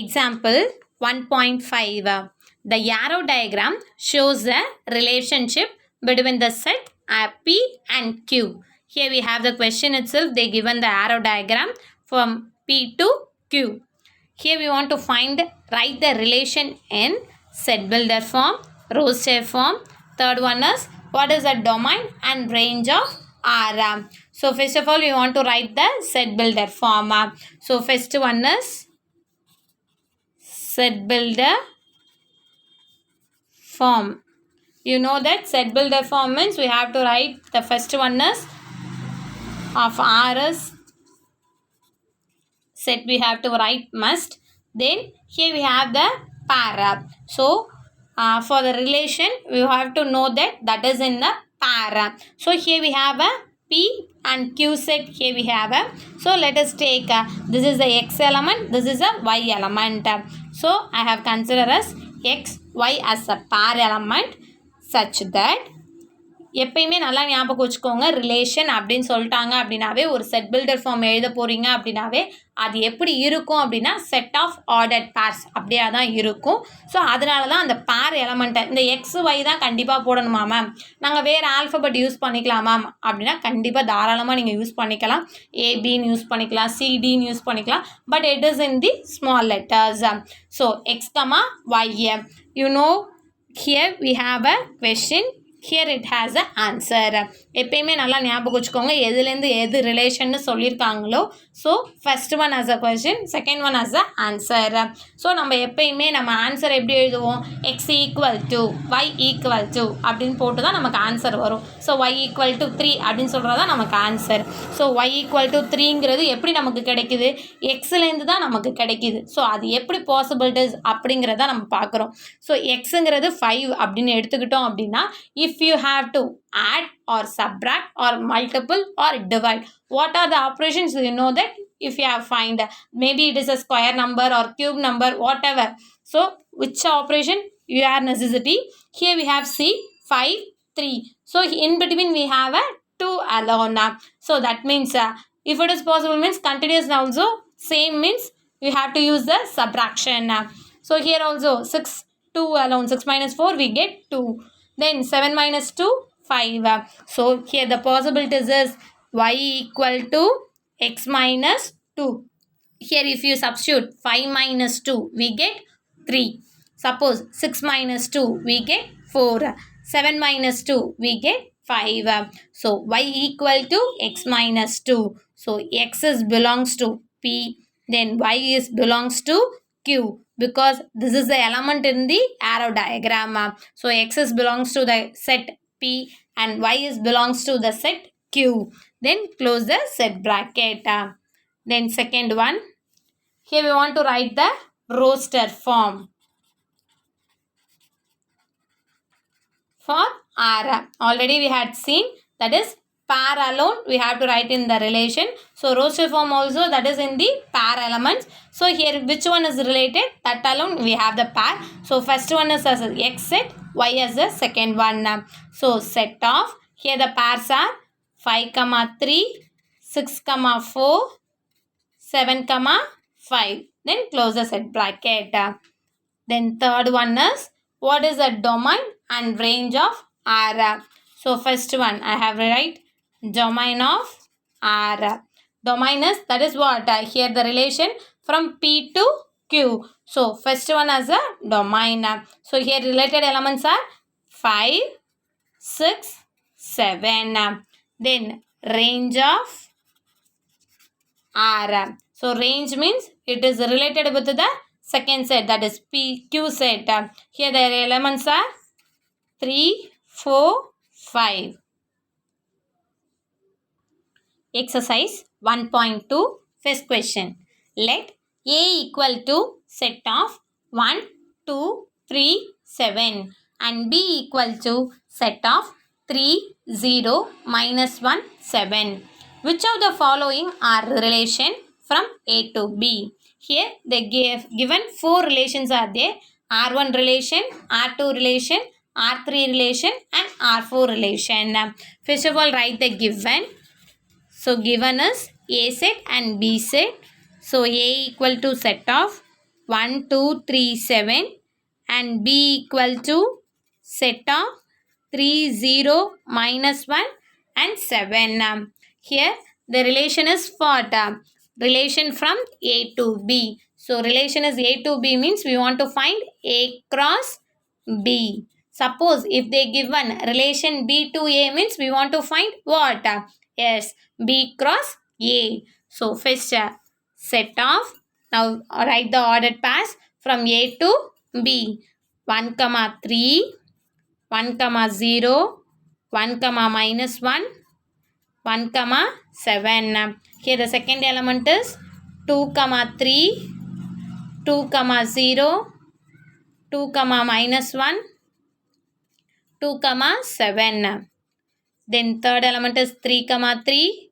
Example 1.5. The arrow diagram shows the relationship between the set P and Q. Here we have the question itself. They given the arrow diagram from P to Q. Here we want to write the relation in set builder form, roster form. Third one is what is the domain and range of R. So first of all we want to write the set builder form. So first one is set builder form. You know that set builder form means we have to write the first one is of R is set, we have to write must. Then here we have the para. So for the relation we have to know that is in the para. So here we have a P and Q set. Here we have a, so let us take this is the X element, this is a Y element. So I have considered as X, Y as a pair element such that எப்பயுமே நல்லா ஞாபகம் வச்சுக்கோங்க. Relation அப்படின்னு சொல்லிட்டாங்க அப்படின்னாவே ஒரு set builder form எழுத போகிறீங்க அப்படின்னாவே அது எப்படி இருக்கும் அப்படின்னா செட் ஆஃப் ஆர்டர்ட் பேர்ஸ் அப்படியே தான் இருக்கும். ஸோ அதனால தான் அந்த பேர் எலமெண்ட்டை இந்த எக்ஸ் ஒய் தான் கண்டிப்பாக போடணுமா மேம், நாங்கள் வேறு ஆல்ஃபபெட் யூஸ் பண்ணிக்கலாம் மேம் அப்படின்னா கண்டிப்பாக தாராளமாக நீங்கள் யூஸ் பண்ணிக்கலாம். ஏபின்னு யூஸ் பண்ணிக்கலாம், சிடின்னு யூஸ் பண்ணிக்கலாம். But it is in the small letters. So X comma Y. You know here we have a question. Here it has a answer. எப்பயுமே நல்லா ஞாபகம் வச்சுக்கோங்க எதுலேருந்து எது ரிலேஷன்னு சொல்லியிருக்காங்களோ. So first one as a question, second one as a answer. So நம்ம எப்பயுமே நம்ம ஆன்சர் எப்படி எழுதுவோம், x equal to y equal to அப்படின்னு போட்டு தான் நமக்கு ஆன்சர் வரும். ஸோ y ஈக்குவல் டு 3 அப்படின்னு சொல்கிறது தான் நமக்கு answer. So y equal to 3ங்கிறது எப்படி நமக்கு கிடைக்குது, எக்ஸ்லேருந்து தான் நமக்கு கிடைக்குது. ஸோ அது எப்படி பாசிபிலிட்டிஸ் அப்படிங்கிறத நம்ம பார்க்குறோம். ஸோ எக்ஸுங்கிறது 5 அப்படின்னு எடுத்துக்கிட்டோம் அப்படின்னா if you have to add or subtract or multiple or divide, what are the operations, you know that if you have find maybe it is a square number or cube number whatever. So which operation you are necessity. Here we have C 5 3. So in between we have a 2 alone. So that means if it is possible means continuous also same means you have to use the subtraction. So here also 6 2 alone, 6 minus 4 we get 2. Then 7 minus 2, 5. So here the possibilities is y equal to x minus 2. Here if you substitute 5 minus 2, we get 3. Suppose 6 minus 2, we get 4. 7 minus 2, we get 5. So y equal to x minus 2. So x is belongs to P. Then y is belongs to Q. Because this is the element in the arrow diagram. So x is belongs to the set P and y is belongs to the set Q. Then close the set bracket. Then second one. Here we want to write the roster form for R. Already we had seen that is pair alone we have to write in the relation. So roster form also that is in the pair elements. So here which one is related, that alone we have the pair. So first one is as x set, y as the second one. So set of, here the pairs are 5 comma 3, 6 comma 4, 7 comma 5. Then close the set bracket. Then third one is what is the domain and range of R. So first one I have to write domain of R. Domain is that is what here the relation from P to Q. So first one as a domain. So here related elements are 5, 6, 7. Then range of R. So range means it is related with the second set, that is P Q set. Here the elements are 3, 4, 5. Exercise 1.2. First question. Let A equal to set of 1, 2, 3, 7 and B equal to set of 3, 0, minus 1, 7. Which of the following are relation from A to B? Here they given 4 relations are there. R1 relation, R2 relation, R3 relation and R4 relation. First of all write the given. So given is A set and B set. So A equal to set of 1, 2, 3, 7 and B equal to set of 3, 0, minus 1 and 7. Here the relation is what? Relation from A to B. So relation is A to B means we want to find A cross B. Suppose if they given relation B to A means we want to find what? Yes, B cross A. So first set of, now write the ordered pairs from A to B. 1, 3, 1, 0, 1, minus 1, 1, 7. Here the second element is 2, 3, 2, 0, 2, minus 1, 2, 7. Then third element is 3, 3,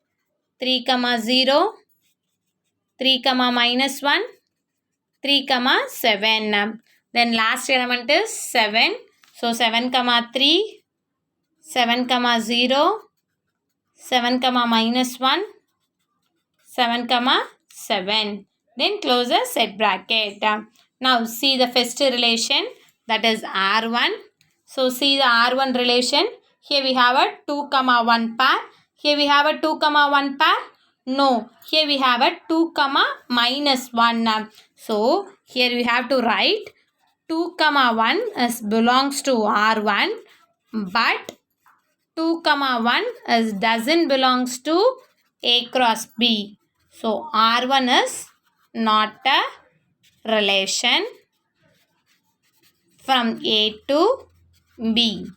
3, 0, 3, minus 1, 3, 7. Then last element is 7. So 7, 3, 7, 0, 7, minus 1, 7, 7. Then close the set bracket. Now see the first relation, that is R1. So see the R1 relation. Here we have a 2, 1 pair. Here we have a 2, 1 pair. No, here we have a 2, minus 1. So here we have to write 2, 1 belongs to R1, but 2, 1 doesn't belongs to A cross B. So R1 is not a relation from A to B.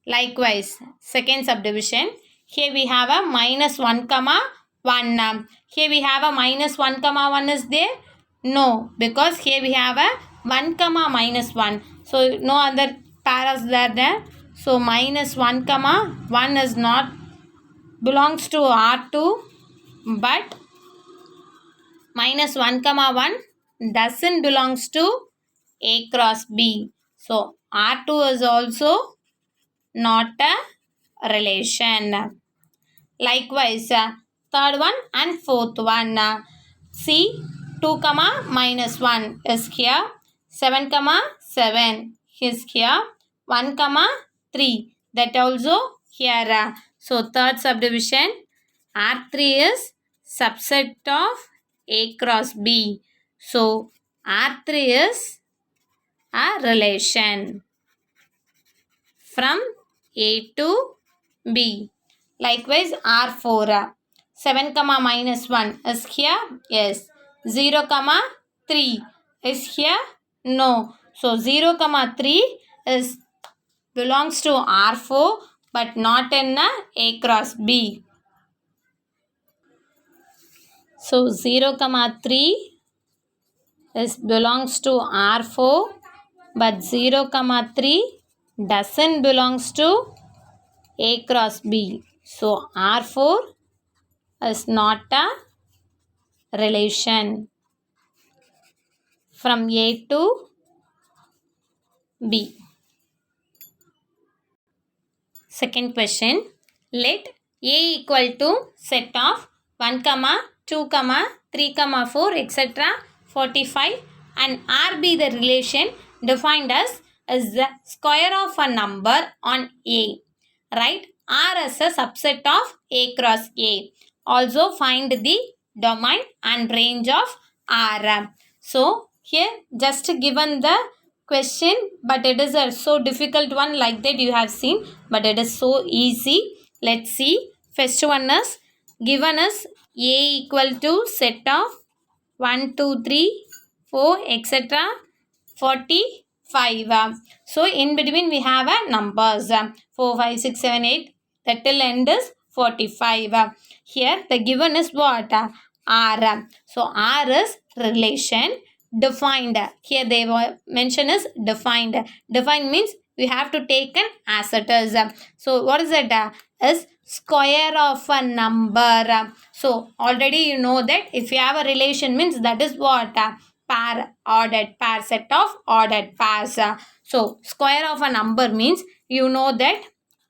Likewise, second subdivision. Here we have a minus 1, 1. Here we have a minus 1, 1 is there? No, because here we have a 1, minus 1. So no other pairs are there. So minus 1, 1 is not belongs to R2, but minus 1, 1 doesn't belongs to A cross B. So R2 is also not a relation. Likewise, third one and fourth one. See, 2, minus 1 is here. 7, 7 is here. 1, 3. That also here. So third subdivision, R3 is subset of A cross B. So R3 is a relation from A to B. Likewise, R4. 7, minus 1 is here. Yes. 0, 3 is here. No. So 0, 3 is belongs to R4 but not in A cross B. So 0, 3 is belongs to R4 but 0, 3 doesn't belongs to A cross B. So R4 is not a relation from A to B. Second question. Let A equal to set of 1, 2, 3, 4, etc. 45 and R be the relation defined as the square of a number on A. Write R as a subset of A cross A. Also find the domain and range of R. So here just given the question, but it is a so difficult one, like that you have seen, but it is so easy. Let's see. First one is given as A equal to set of 1, 2, 3, 4, etc. 45. So in between we have a numbers 4, 5, 6, 7, 8. The till end is 45. Here the given is what? R. So R is relation defined. Here they mention is defined. Defined means we have to take an as it is. So what is it? Is square of a number. So already you know that if you have a relation means that is what? Pair, ordered pair, set of ordered pairs. So square of a number means you know that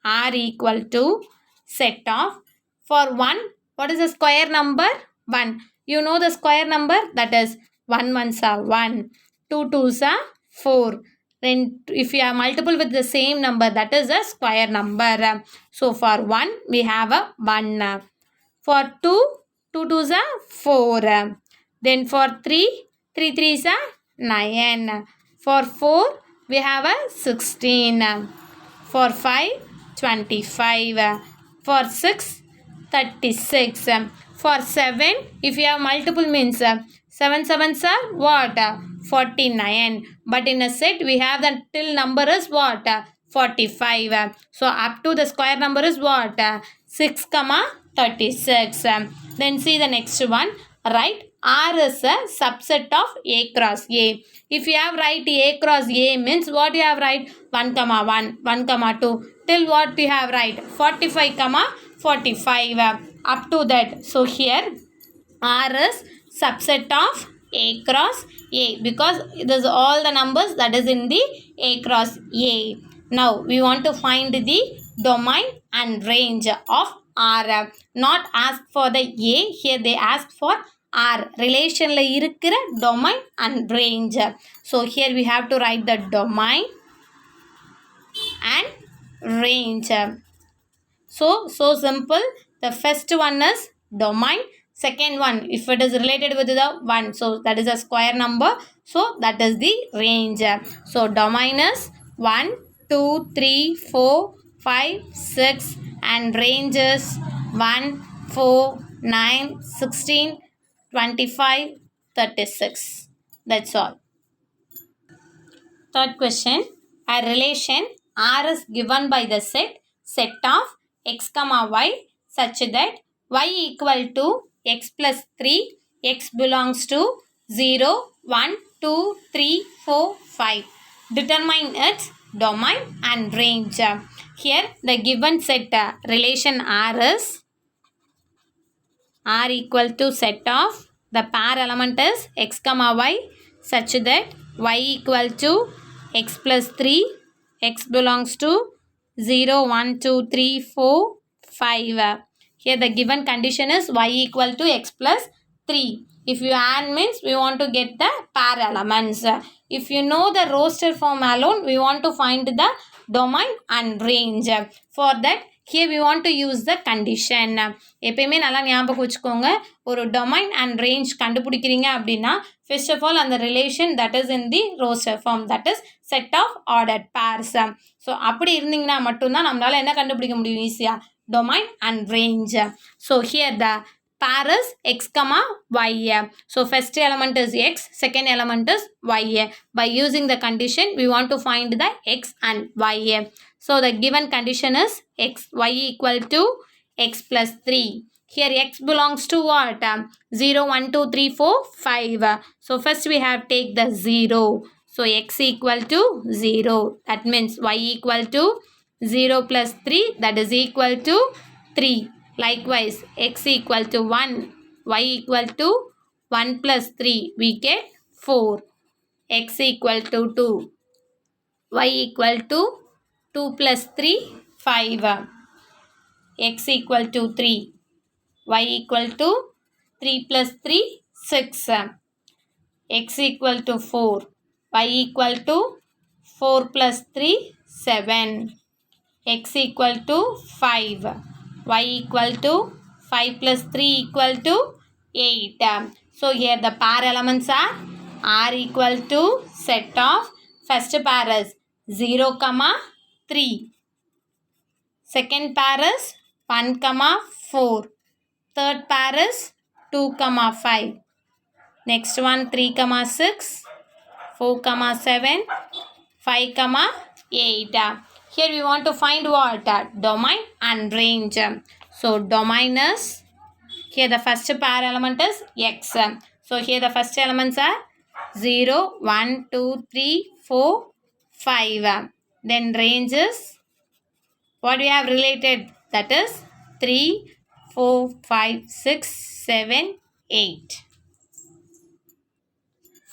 R equal to set of, for 1, what is the square number? 1. You know the square number, that is 1 ones are 1, 2 twos are 4. Then if you are multiple with the same number, that is a square number. So for 1, we have a 1. For 2, 2 twos are 4. Then for 3, 3 threes are 9. For 4, we have a 16. For 5, 25. For 6, 36. For 7, if you have multiple means 7 sevens are what? 49. But in a set, we have the till number is what? 45. So up to the square number is what? 6, 36. Then see the next one. Write R is a subset of A cross A. If you have write A cross A means what you have write? 1, 1, 1, 2. Till what you have write? 45, 45. Up to that. So here R is subset of A cross A because this is all the numbers that is in the A cross A. Now we want to find the domain and range of R. Not ask for the A, here they ask for R. Relationல இருக்கிற domain and range. So here we have to write the domain and range. So simple. The first one is domain. Second one, if it is related with the 1, so that is a square number. So that is the range. So domain is 1, 2, 3, 4, 5, 6 and range is 1, 4, 9, 16, 25, 36. That's all. Third question. A relation R is given by the set of x, y such that y equal to x plus 3, x belongs to 0, 1, 2, 3, 4, 5. Determine its domain and range. Here the given set relation R is R equal to set of the pair element is x, y such that y equal to x plus 3, x belongs to 0, 1, 2, 3, 4, 5. Here the given condition is y equal to x plus 3. If you add means we want to get the pair elements. If you know the roster form alone, we want to find the domain and range. For that, here we want to use the condition. எப்பயுமே நல்லா ஞாபகம் வச்சுக்கோங்க. ஒரு domain and range கண்டுபிடிக்கிறீங்க அப்படின்னா first of all அந்த relation that is in the roster form, that is set of ordered pairs. So அப்படி இருந்தீங்கன்னா மட்டும்தான் நம்மளால என்ன கண்டுபிடிக்க முடியும் ஈஸியா? Domain and range. So here the pair is x, y. So first element is x, second element is y. By using the condition, we want to find the x and y. So the given condition is x, y equal to x plus 3. Here x belongs to what? 0, 1, 2, 3, 4, 5. So first we have take the 0. So x equal to 0. That means y equal to 0 plus 3, that is equal to 3. Likewise, x equal to 1, y equal to 1 plus 3, we get 4. X equal to 2, y equal to 2 plus 3, 5. X equal to 3, y equal to 3 plus 3, 6. X equal to 4, y equal to 4 plus 3, 7. X equal to 5, y equal to 5 plus 3 equal to 8. So here the pair elements are R equal to set of first pair is 0, 3. Second pair is 1, 4. Third pair is 2, 5. Next one 3, 6. 4, 7. 5, 8. Here we want to find what? Domain and range. So domain is, here the first pair element is x. So here the first elements are 0, 1, 2, 3, 4, 5. Then range is what we have related, that is 3, 4, 5, 6, 7, 8.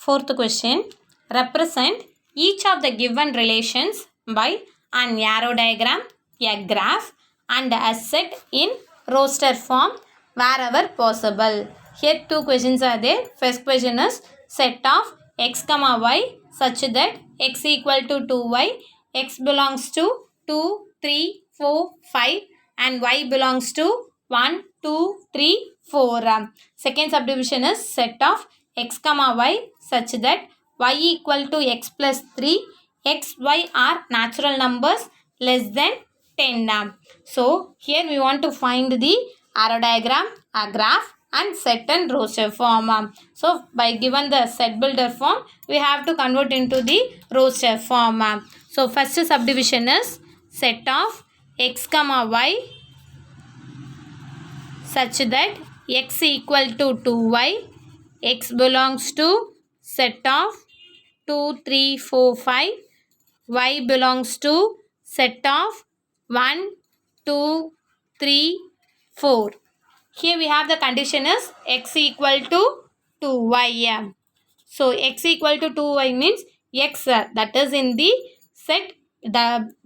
Fourth question. Represent each of the given relations by an arrow diagram, a graph and a set in roster form wherever possible. Here two questions are there. First question is set of x comma y such that x equal to 2y, x belongs to 2, 3, 4, 5 and y belongs to 1, 2, 3, 4. Second subdivision is set of x comma y such that y equal to x plus 3, x, y are natural numbers less than 10. So here we want to find the arrow diagram, a graph and set and roster form. So by given the set builder form, we have to convert into the roster form. So first subdivision is set of x comma y such that x equal to 2y, x belongs to set of 2, 3, 4, 5, y belongs to set of 1, 2, 3, 4. Here we have the condition is x equal to 2y. So x equal to 2y means x that is in the set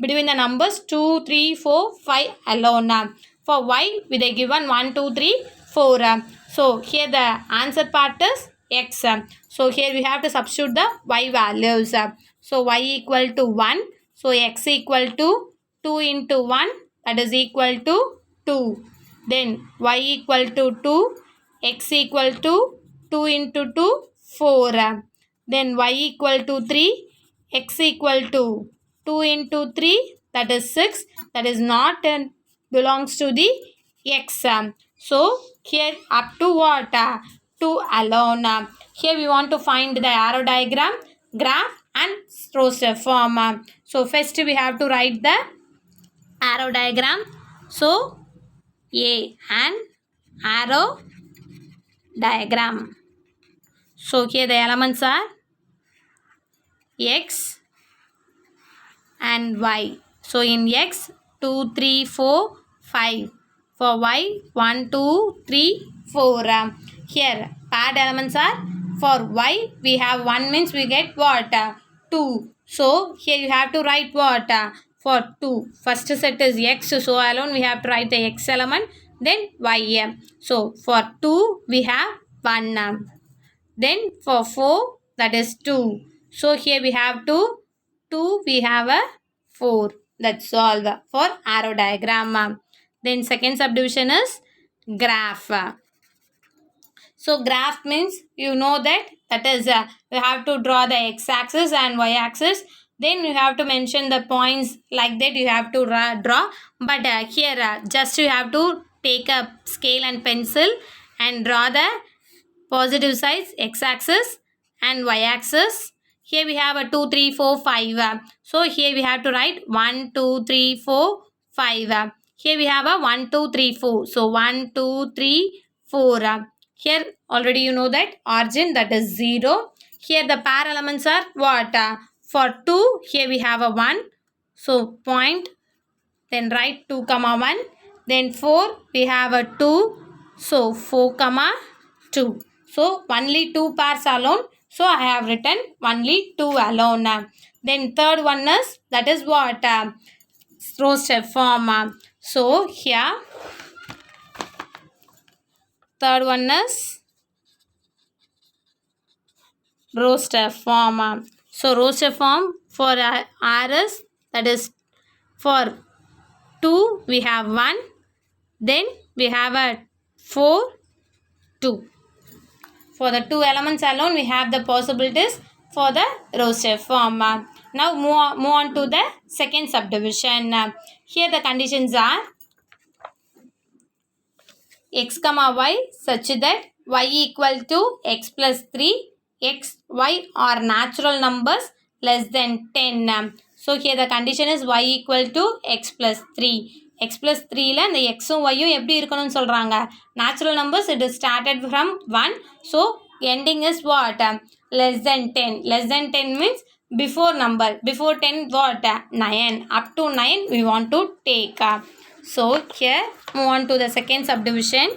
between the numbers 2, 3, 4, 5 alone. For y with a given 1, 2, 3, 4. So here the answer part is x. So here we have to substitute the y values. So y equal to 1. So x equal to 2 into 1 that is equal to 2. Then y equal to 2, x equal to 2 into 2, 4. Then y equal to 3, x equal to 2 into 3 that is 6. That is not belongs to the x. So here up to what? 2 alone. Here we want to find the arrow diagram, graph and roster form. So first we have to write the arrow diagram. So an arrow diagram. So here the elements are x and y. So in x 2, 3, 4, 5. For y 1, 2, 3, 4. Here paired elements are for y we have 1 means we get what? 2. So here you have to write what? For 2. First set is x, so alone we have to write the x element, then y. So for 2 we have 1. Then for 4 that is 2. So here we have 2 we have a 4. That's all for arrow diagram. Then second subdivision is graph. So graph means you know that is you have to draw the x-axis and y-axis. Then you have to mention the points like that you have to draw. But here just you have to take a scale and pencil and draw the positive sides x-axis and y-axis. Here we have a 2, 3, 4, 5. So here we have to write 1, 2, 3, 4, 5. Here we have a 1, 2, 3, 4. So 1, 2, 3, 4. Here already you know that origin that is 0. Here the pair elements are what? For 2 here we have a 1. So point, then write 2 comma 1. Then 4 we have a 2. So 4 comma 2. So only 2 pairs alone. So I have written only 2 alone. Then third one is that is what? Roster form. So here third one is roster form. So roster form for R is that is for 2 we have 1. Then we have a 4, 2. For the 2 elements alone we have the possibilities for the roster form. Now move on to the second subdivision. Here the conditions are x comma y such that y equal to x plus 3, x, y are natural numbers less than 10. So here the condition is y equal to x plus 3. x plus 3 la the x um y um எப்படி இருக்கணும்னு சொல்றாங்க? Natural numbers it is started from 1. So ending is what? Less than 10. Less than 10 means before number. Before 10 what? 9. Up to 9 we want to take. So here move on to the second subdivision.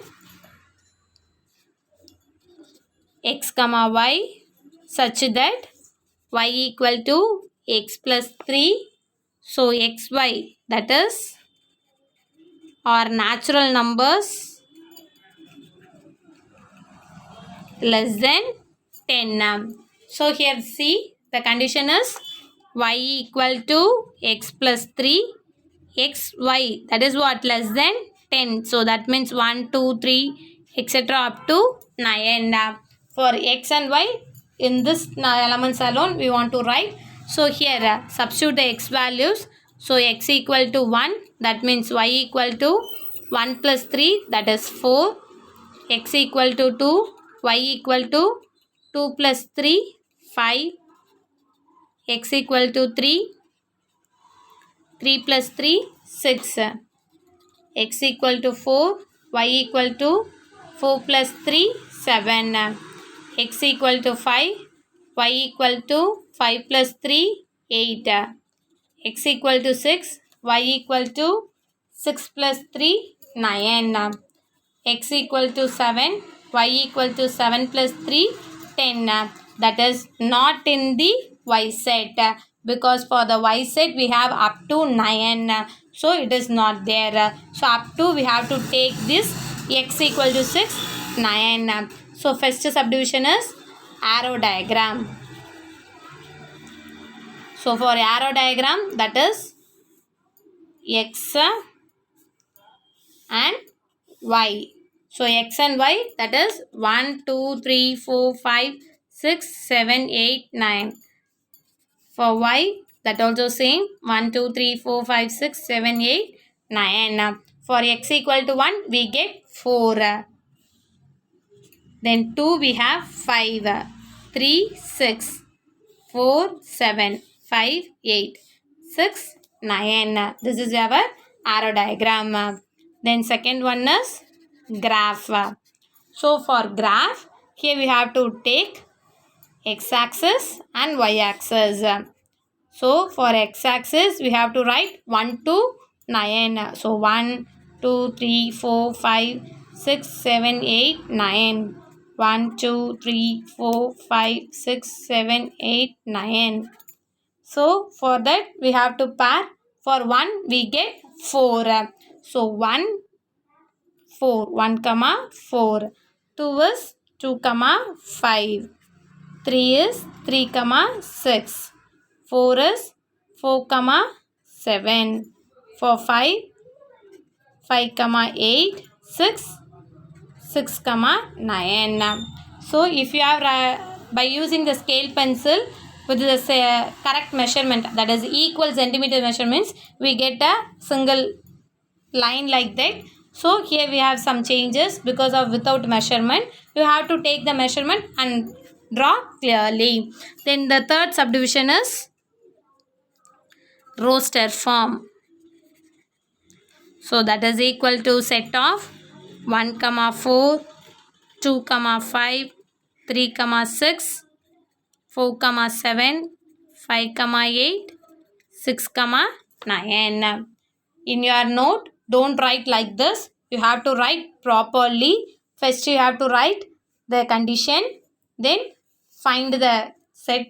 X comma y such that y equal to x plus 3. So xy that is are natural numbers less than 10. So here see the condition is y equal to x plus 3 x y, that is what, less than 10. So that means 1 2 3 etc. up to 9. For x and y in this elements alone we want to write. So here substitute the x values. So x equal to 1, that means y equal to 1 plus 3, that is 4. X equal to 2, y equal to 2 plus 3, 5. X equal to 3, 3 plus 3, 6. X equal to 4, y equal to 4 plus 3, 7. X equal to 5, y equal to 5 plus 3, 8. X equal to 6, y equal to 6 plus 3, 9. X equal to 7, y equal to 7 plus 3, 10. That is not in the y set, because for the y set we have up to 9. So it is not there. So up to we have to take this x equal to 6, 9. So first subdivision is arrow diagram. So for arrow diagram, that is x and y. So x and y, that is 1 2 3 4 5 6 7 8 9. For y, that also same 1 2 3 4 5 6 7 8 9. For x equal to 1 we get 4. Then 2 we have 5, 3 6 4 7 5 8 6 9. This is our arrow diagram. Then second one is graph. So for graph, here we have to take x-axis and y-axis. So for x-axis, we have to write 1 to 9. So 1 2 3 4 5 6 7 8 9. 1 2 3 4 5 6 7 8 9. So for that we have to pair. For 1 we get 4. So 1 4, 1 comma 4. 2 is 2 comma 5. 3 is 3 comma 6. 4 is 4 comma 7. For 5, 5 comma 8. 6, 6 comma 9. So if you have by using the scale pencil with the correct measurement, that is equal centimeter measurements, we get a single line like that. So here we have some changes because of without measurement. You have to take the measurement and draw clearly. Then the third subdivision is roster form. So that is equal to set of 1 comma 4, 2 comma 5, 3 comma 6, 4 comma 7, 5 comma 8, 6 comma 9. In your note, don't write like this. You have to write properly. First you have to write the condition, then find the set,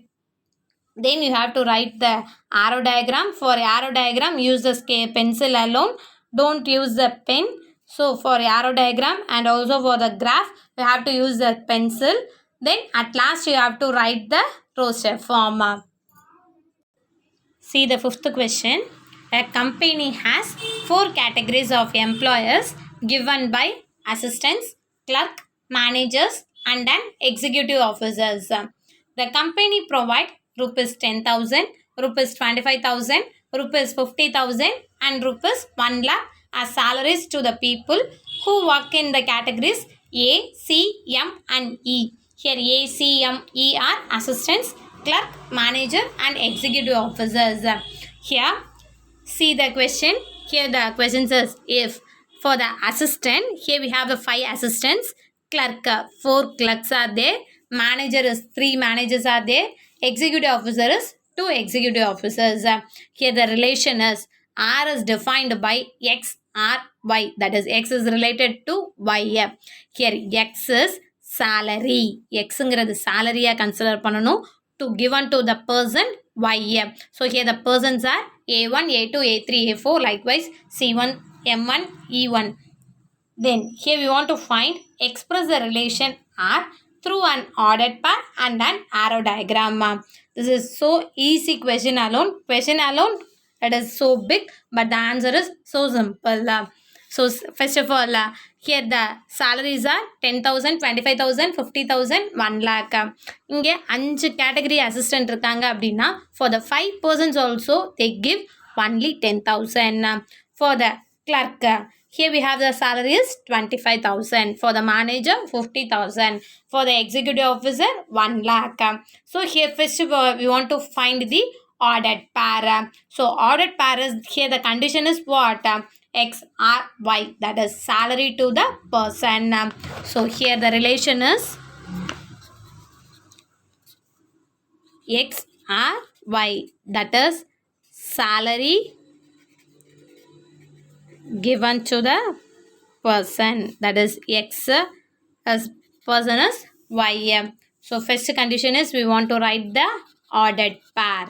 then you have to write the arrow diagram. For arrow diagram, use the scale pencil alone. Don't use the pen. So for arrow diagram and also for the graph, you have to use the pencil. Then at last you have to write the roster form. See the fifth question. A company has 4 categories of employers given by assistants, clerk, managers and an executive officers. The company provide rupees 10,000, rupees 25,000, rupees 50,000 and rupees 1 lakh as salaries to the people who work in the categories A, C, M and E. Here A, C, M, E are assistants, clerk, manager and executive officers. Here see the question. Here the question says if for the assistant, here we have the 5 assistants, clerk 4 clerks are there, manager is 3 managers are there, executive officer is 2 executive officers. Here the relation is R is defined by X, R, Y, that is X is related to Y. Here X is salary. X is salary consider pananu to given to the person Y. So here the persons are A1, A2, A3, A4, likewise C1, M1, E1. Then here we want to find express the relation R through an ordered pair and an arrow diagram. This is so easy question alone. Question alone, it is so big, but the answer is so simple. So first of all, here the salaries are 10,000, 25,000, 50,000, 1 lakh. இங்கே 5 category assistant இருக்காங்க அப்படின்னா for the 5 persons also they give only 10,000. For the clerk, here we have the salary is 25,000. For the manager, 50,000. For the executive officer, 1 lakh. So here first of all, we want to find the ordered pair. So ordered pair is, here the condition is what? X or Y, that is salary to the person. So here the relation is X or Y, that is salary given to the person, that is X, as person is Y. So first condition is we want to write the ordered pair.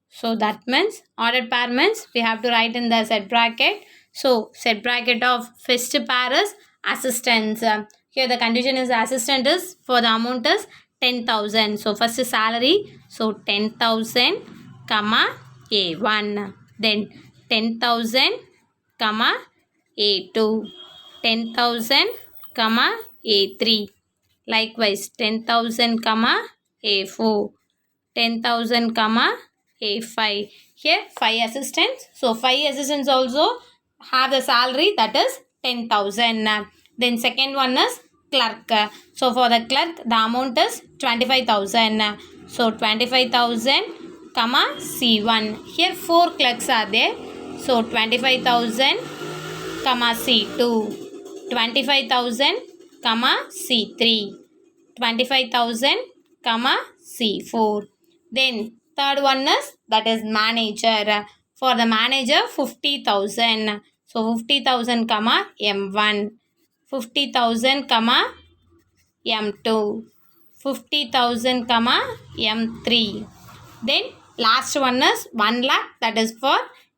So that means ordered pair means we have to write in the set bracket. So set bracket of first pair is assistants. Here the condition is assistant is for the amount is 10,000. So first salary. So 10,000 comma A1. Then 10,000 comma A2. 10,000 comma A3. Likewise 10,000 comma A4. 10,000 comma A5. Here 5 assistants. So 5 assistants also have the salary, that is 10,000. Then second one is clerk. So for the clerk the amount is 25,000. So 25,000 comma C1. Here 4 clerks are there. So 25,000 comma C2. 25,000 comma C3. 25,000 comma C4. Then third one is, that is manager. For the manager 50,000. So 50,000 comma M1. 50,000 comma M2. 50,000 comma M3. Then last one is 1 lakh, that is for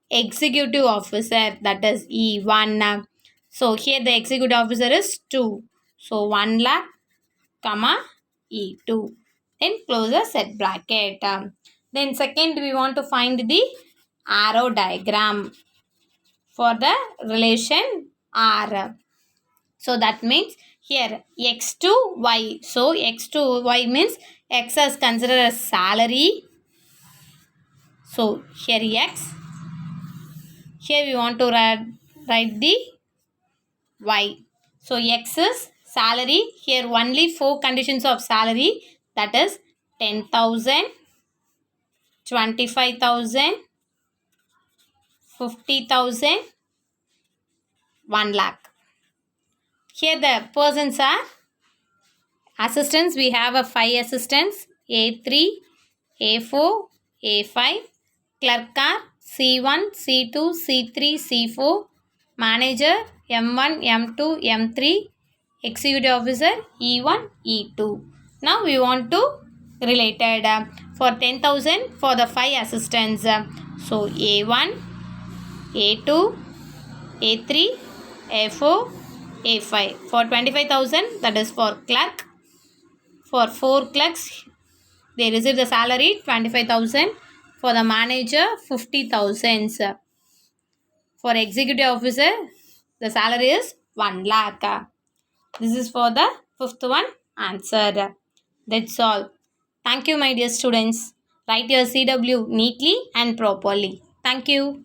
executive officer, that is E1. So here the executive officer is 2. So 1 lakh comma E2. Then close the set bracket. Then second we want to find the arrow diagram for the relation R. So that means here X to Y. So X to Y means X is considered as salary. So here X. Here we want to write the Y. So X is salary. Here only 4 conditions of salary, that is 10,000, 25,000, 50,000, 1 lakh. Here the persons are assistants. We have a 5 assistants, A3, A4, A5. Clerk are C1, C2, C3, C4. Manager M1, M2, M3. Executive officer E1, E2. Now we want to related for 10,000 for the 5 assistants. So A1, A2, A3, A4, A5. For 25,000, that is for clerk. For 4 clerks, they receive the salary 25,000. For the manager 50,000. For executive officer, the salary is 1 lakh. This is for the fifth one answer. That's all. Thank you, my dear students. Write your CW neatly and properly. Thank you.